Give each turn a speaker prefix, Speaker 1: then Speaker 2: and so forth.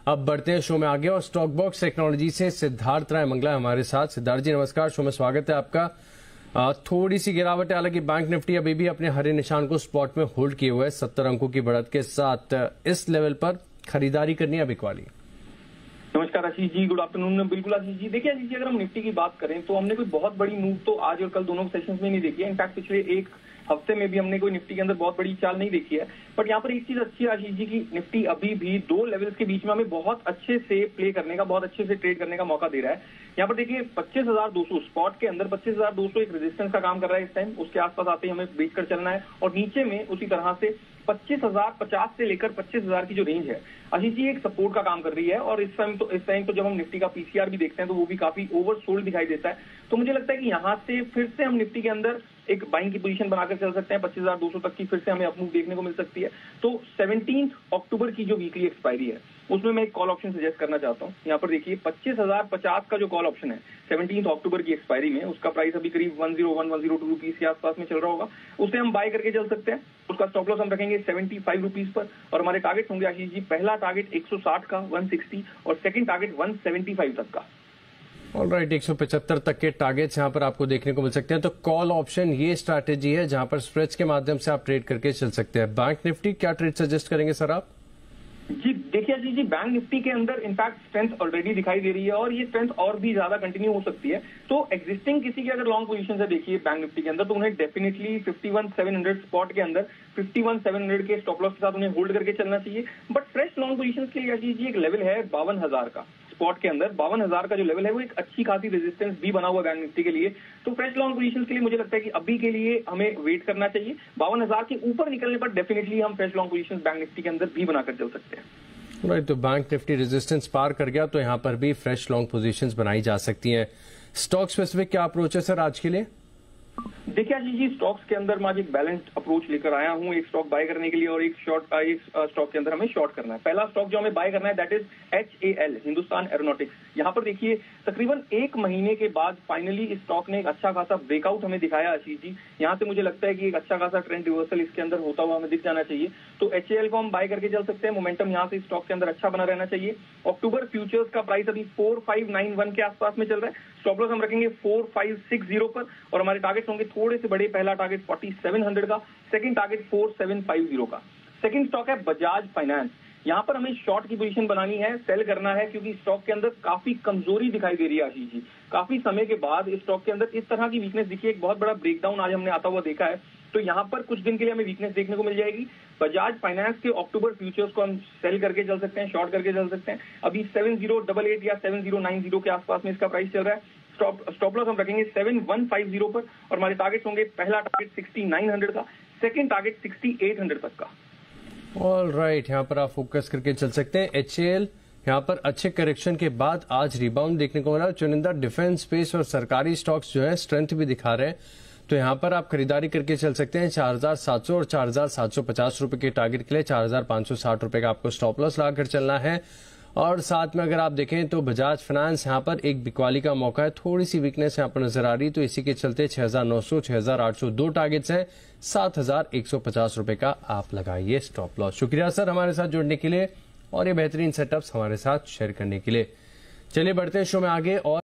Speaker 1: अब बढ़ते हैं शो में आगे और स्टॉक बॉक्स टेक्नोलॉजी से सिद्धार्थ राय मंगला हमारे साथ। सिद्धार्थ जी नमस्कार, शो में स्वागत है आपका। थोड़ी सी गिरावट है, हालांकि बैंक निफ्टी अभी भी अपने हरे निशान को स्पॉट में होल्ड किए हुए है 70 अंकों की बढ़त के साथ। इस लेवल पर खरीदारी करनी है बिक वाली।
Speaker 2: नमस्कार आशीष जी, गुड आफ्टरनून। बिल्कुल आशीष जी, देखिए आशीष जी, अगर हम निफ्टी की बात करें तो हमने कोई बहुत बड़ी मूव तो आज और कल दोनों सेशंस में नहीं देखी है। इनफैक्ट पिछले एक हफ्ते में भी हमने कोई निफ्टी के अंदर बहुत बड़ी चाल नहीं देखी है। बट यहाँ पर एक चीज अच्छी है आशीष जी की निफ्टी अभी भी दो लेवल्स के बीच में हमें बहुत अच्छे से प्ले करने का, बहुत अच्छे से ट्रेड करने का मौका दे रहा है। यहाँ पर देखिए 25,200 स्पॉट के अंदर 25,200 एक रेजिस्टेंस का काम कर रहा है इस टाइम। उसके आसपास आते ही हमें बेच कर चलना है और नीचे में उसी तरह से 25,050 से लेकर 25,000 की जो रेंज है आशीष जी एक सपोर्ट का काम कर रही है। और इस टाइम तो जब हम निफ्टी का पीसीआर भी देखते हैं तो वो भी काफी ओवरसोल्ड दिखाई देता है। तो मुझे लगता है कि यहाँ से फिर से हम निफ्टी के अंदर एक बाइंग की पोजीशन बनाकर चल सकते हैं। 25,200 तक की फिर से हमें अपमूव देखने को मिल सकती है। तो 17 अक्टूबर की जो वीकली एक्सपायरी है उसमें मैं एक कॉल ऑप्शन सजेस्ट करना चाहता हूँ। यहाँ पर देखिए 25,050 का जो कॉल ऑप्शन है 17 अक्टूबर की एक्सपायरी में, उसका प्राइस अभी करीब 101-102 रुपीज के आसपास में चल रहा होगा। उसे हम बाय करके चल सकते हैं। उसका स्टॉप लॉस हम रखेंगे 75 रुपीज पर और हमारे टारगेट होंगे आशीष जी, पहला टारगेट 160 का 160 और सेकंड टारगेट 175 तक का।
Speaker 1: ऑलराइट, 175 तक के टारगेट्स यहाँ पर आपको देखने को मिल सकते हैं। तो कॉल ऑप्शन ये स्ट्रैटेजी है जहां पर स्प्रेड्स के माध्यम से आप ट्रेड करके चल सकते हैं। बैंक निफ्टी क्या ट्रेड सजेस्ट करेंगे सर आप?
Speaker 2: जी देखिए जी, बैंक निफ्टी के अंदर इनफैक्ट स्ट्रेंथ ऑलरेडी दिखाई दे रही है और ये स्ट्रेंथ और भी ज्यादा कंटिन्यू हो सकती है। तो एग्जिस्टिंग किसी की अगर लॉन्ग पोजीशन है देखिए बैंक निफ्टी के अंदर, तो उन्हें डेफिनेटली 51,700 स्पॉट के अंदर 51,700 के स्टॉप लॉस के साथ उन्हें होल्ड करके चलना चाहिए। बट फ्रेश लॉन्ग पोजीशन के लिए जी एक लेवल है 52,000 का स्पॉट के अंदर। 52,000 का जो लेवल है वो एक अच्छी खासी रेजिस्टेंस भी बना हुआ बैंक निफ्टी के लिए। तो फ्रेश लॉन्ग पोजीशन के लिए मुझे लगता है कि अभी के लिए हमें वेट करना चाहिए। 52,000 के ऊपर निकलने पर डेफिनेटली हम fresh long position bank Nifty के अंदर भी बनाकर चल सकते हैं।
Speaker 1: राइट, तो बैंक निफ्टी रेजिस्टेंस पार कर गया तो यहां पर भी फ्रेश लॉन्ग पोजीशंस बनाई जा सकती हैं। स्टॉक स्पेसिफिक क्या अप्रोच है सर आज के लिए?
Speaker 2: देखिए आशीष जी, स्टॉक्स के अंदर मैं आज एक बैलेंस्ड अप्रोच लेकर आया हूं। एक स्टॉक बाय करने के लिए और एक स्टॉक के अंदर हमें शॉर्ट करना है। पहला स्टॉक जो हमें बाय करना है that is HAL, Hindustan aeronautics. यहाँ पर देखिए तकरीबन एक महीने के बाद फाइनली इस स्टॉक ने एक अच्छा खासा ब्रेकआउट हमें दिखाया आशीष जी। यहाँ से मुझे लगता है कि एक अच्छा खासा ट्रेंड रिवर्सल इसके अंदर होता हुआ हमें दिख जाना चाहिए। तो HAL को हम बाय करके चल सकते हैं। मोमेंटम यहाँ से स्टॉक के अंदर अच्छा बना रहना चाहिए। अक्टूबर फ्यूचर्स का प्राइस अभी 4591 के आसपास में चल रहा है। स्टॉप लॉस हम रखेंगे 4560 पर और हमारे टारगेट होंगे थोड़े से बड़े। पहला टारगेट 4700 का, सेकंड टारगेट 4750 का। सेकंड स्टॉक है बजाज फाइनेंस। यहाँ पर हमें शॉर्ट की पोजीशन बनानी है, सेल करना है, क्योंकि स्टॉक के अंदर काफी कमजोरी दिखाई दे रही है आशीष जी। काफी समय के बाद इस स्टॉक के अंदर इस तरह की वीकनेस दिखी, एक बहुत बड़ा ब्रेकडाउन आज हमने आता हुआ देखा है। तो यहाँ पर कुछ दिन के लिए हमें वीकनेस देखने को मिल जाएगी। बजाज फाइनेंस के अक्टूबर फ्यूचर्स को हम सेल करके चल सकते हैं, शॉर्ट करके चल सकते हैं। अभी 7088 या 7090 के आसपास में इसका प्राइस चल रहा है। स्टॉप लॉस हम रखेंगे 7150 पर और हमारे टारगेट होंगे पहला टारगेट 6900 का, सेकंड टारगेट 6800 तक का।
Speaker 1: ऑल राइट, यहाँ पर आप फोकस करके चल सकते हैं। HAL यहाँ पर अच्छे करेक्शन के बाद आज रिबाउंड देखने को मिला। चुनिंदा डिफेंस स्पेस और सरकारी स्टॉक्स जो है स्ट्रेंथ भी दिखा रहे हैं, तो यहाँ पर आप खरीदारी करके चल सकते हैं। 4,700 और 4,750 रुपए के टारगेट के लिए 4,560 रुपए का आपको स्टॉप लॉस लगाकर चलना है। और साथ में अगर आप देखें तो बजाज फाइनेंस यहाँ पर एक बिकवाली का मौका है। थोड़ी सी वीकनेस यहाँ पर नजर आ रही, तो इसी के चलते 6,900, 6,800 दो टारगेट्स हैं। 7,150 रुपए का आप लगाइए स्टॉप लॉस। शुक्रिया सर हमारे साथ जुड़ने के लिए और ये बेहतरीन सेटअप्स हमारे साथ शेयर करने के लिए। चलिए बढ़ते हैं शो में आगे और